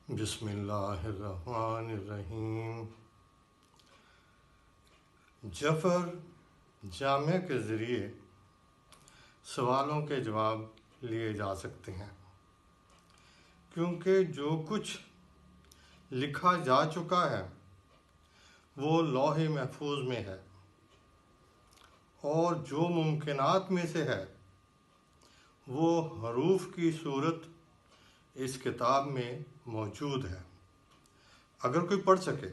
بسم اللہ الرحمن الرحیم۔ جفر جامع کے ذریعے سوالوں کے جواب لیے جا سکتے ہیں، کیونکہ جو کچھ لکھا جا چکا ہے وہ لوح محفوظ میں ہے، اور جو ممکنات میں سے ہے وہ حروف کی صورت اس کتاب میں موجود ہے، اگر کوئی پڑھ سکے۔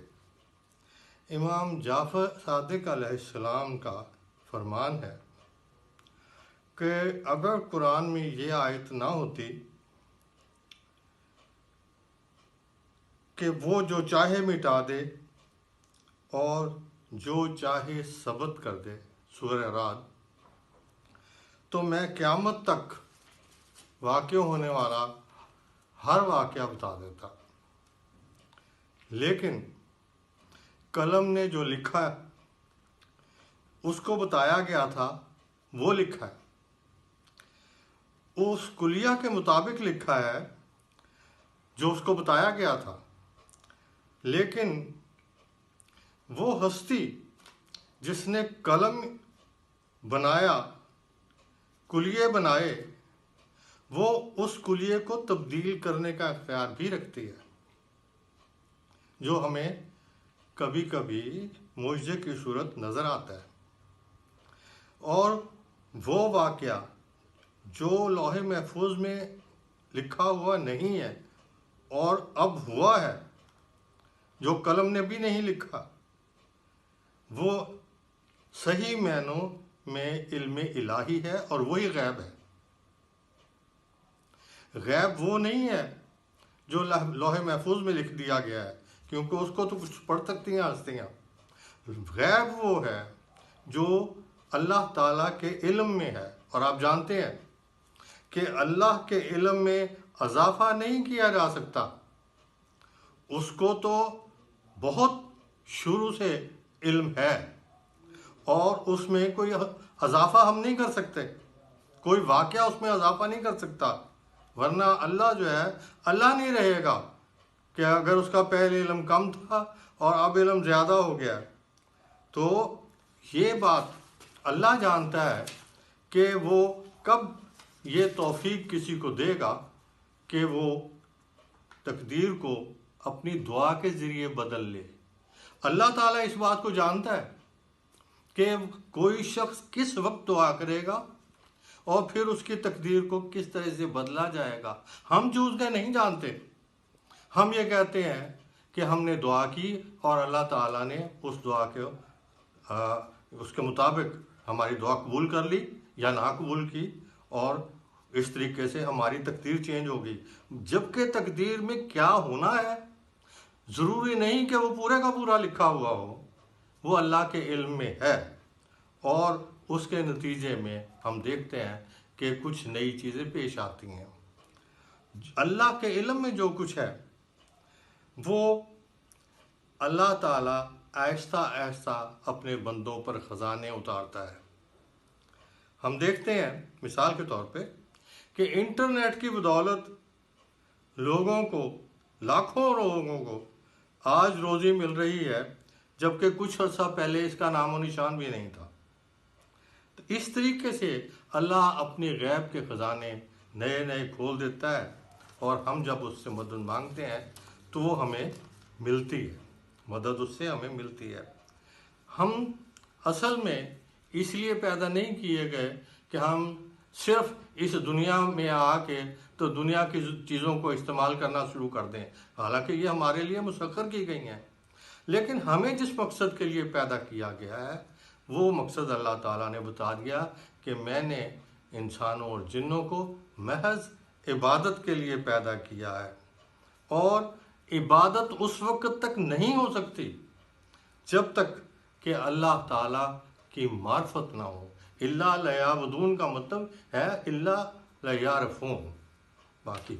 امام جعفر صادق علیہ السلام کا فرمان ہے کہ اگر قرآن میں یہ آیت نہ ہوتی کہ وہ جو چاہے مٹا دے اور جو چاہے ثبت کر دے، سورہ رعد، تو میں قیامت تک واقع ہونے والا ہر واقعہ بتا دیتا، لیکن قلم نے جو لکھا ہے اس کو بتایا گیا تھا وہ لکھا ہے، اس کلیہ کے مطابق لکھا ہے جو اس کو بتایا گیا تھا، لیکن وہ ہستی جس نے قلم بنایا، کلیے بنائے، وہ اس کلیے کو تبدیل کرنے کا اختیار بھی رکھتی ہے، جو ہمیں کبھی کبھی معجزے کی صورت نظر آتا ہے۔ اور وہ واقعہ جو لوح محفوظ میں لکھا ہوا نہیں ہے اور اب ہوا ہے، جو قلم نے بھی نہیں لکھا، وہ صحیح معنوں میں علم الہی ہے، اور وہی غیب ہے۔ غیب وہ نہیں ہے جو لوح محفوظ میں لکھ دیا گیا ہے، کیونکہ اس کو تو کچھ پڑھ سکتی ہیں ہستیاں۔ غیب وہ ہے جو اللہ تعالیٰ کے علم میں ہے، اور آپ جانتے ہیں کہ اللہ کے علم میں اضافہ نہیں کیا جا سکتا، اس کو تو بہت شروع سے علم ہے، اور اس میں کوئی اضافہ ہم نہیں کر سکتے، کوئی واقعہ اس میں اضافہ نہیں کر سکتا، ورنہ اللہ جو ہے اللہ نہیں رہے گا کہ اگر اس کا پہلے علم کم تھا اور اب علم زیادہ ہو گیا۔ تو یہ بات اللہ جانتا ہے کہ وہ کب یہ توفیق کسی کو دے گا کہ وہ تقدیر کو اپنی دعا کے ذریعے بدل لے۔ اللہ تعالیٰ اس بات کو جانتا ہے کہ کوئی شخص کس وقت دعا کرے گا اور پھر اس کی تقدیر کو کس طرح سے بدلا جائے گا۔ ہم جوز کے نہیں جانتے، ہم یہ کہتے ہیں کہ ہم نے دعا کی اور اللہ تعالیٰ نے اس دعا کے اس کے مطابق ہماری دعا قبول کر لی یا نہ قبول کی، اور اس طریقے سے ہماری تقدیر چینج ہو گئی، جبکہ تقدیر میں کیا ہونا ہے ضروری نہیں کہ وہ پورے کا پورا لکھا ہوا ہو، وہ اللہ کے علم میں ہے، اور اس کے نتیجے میں ہم دیکھتے ہیں کہ کچھ نئی چیزیں پیش آتی ہیں۔ اللہ کے علم میں جو کچھ ہے وہ اللہ تعالیٰ آہستہ آہستہ اپنے بندوں پر خزانے اتارتا ہے۔ ہم دیکھتے ہیں مثال کے طور پہ کہ انٹرنیٹ کی بدولت لوگوں کو، لاکھوں لوگوں کو آج روزی مل رہی ہے، جبکہ کچھ عرصہ پہلے اس کا نام و نشان بھی نہیں تھا۔ تو اس طریقے سے اللہ اپنی غیب کے خزانے نئے نئے کھول دیتا ہے، اور ہم جب اس سے مدد مانگتے ہیں تو وہ ہمیں ملتی ہے، مدد اس سے ہمیں ملتی ہے۔ ہم اصل میں اس لیے پیدا نہیں کیے گئے کہ ہم صرف اس دنیا میں آ کے تو دنیا کی چیزوں کو استعمال کرنا شروع کر دیں، حالانکہ یہ ہمارے لیے مسخر کی گئی ہیں، لیکن ہمیں جس مقصد کے لیے پیدا کیا گیا ہے وہ مقصد اللہ تعالیٰ نے بتا دیا کہ میں نے انسانوں اور جنوں کو محض عبادت کے لیے پیدا کیا ہے، اور عبادت اس وقت تک نہیں ہو سکتی جب تک کہ اللہ تعالیٰ کی معرفت نہ ہو۔ الا لیعبدون کا مطلب ہے الا لیعرفون، باقی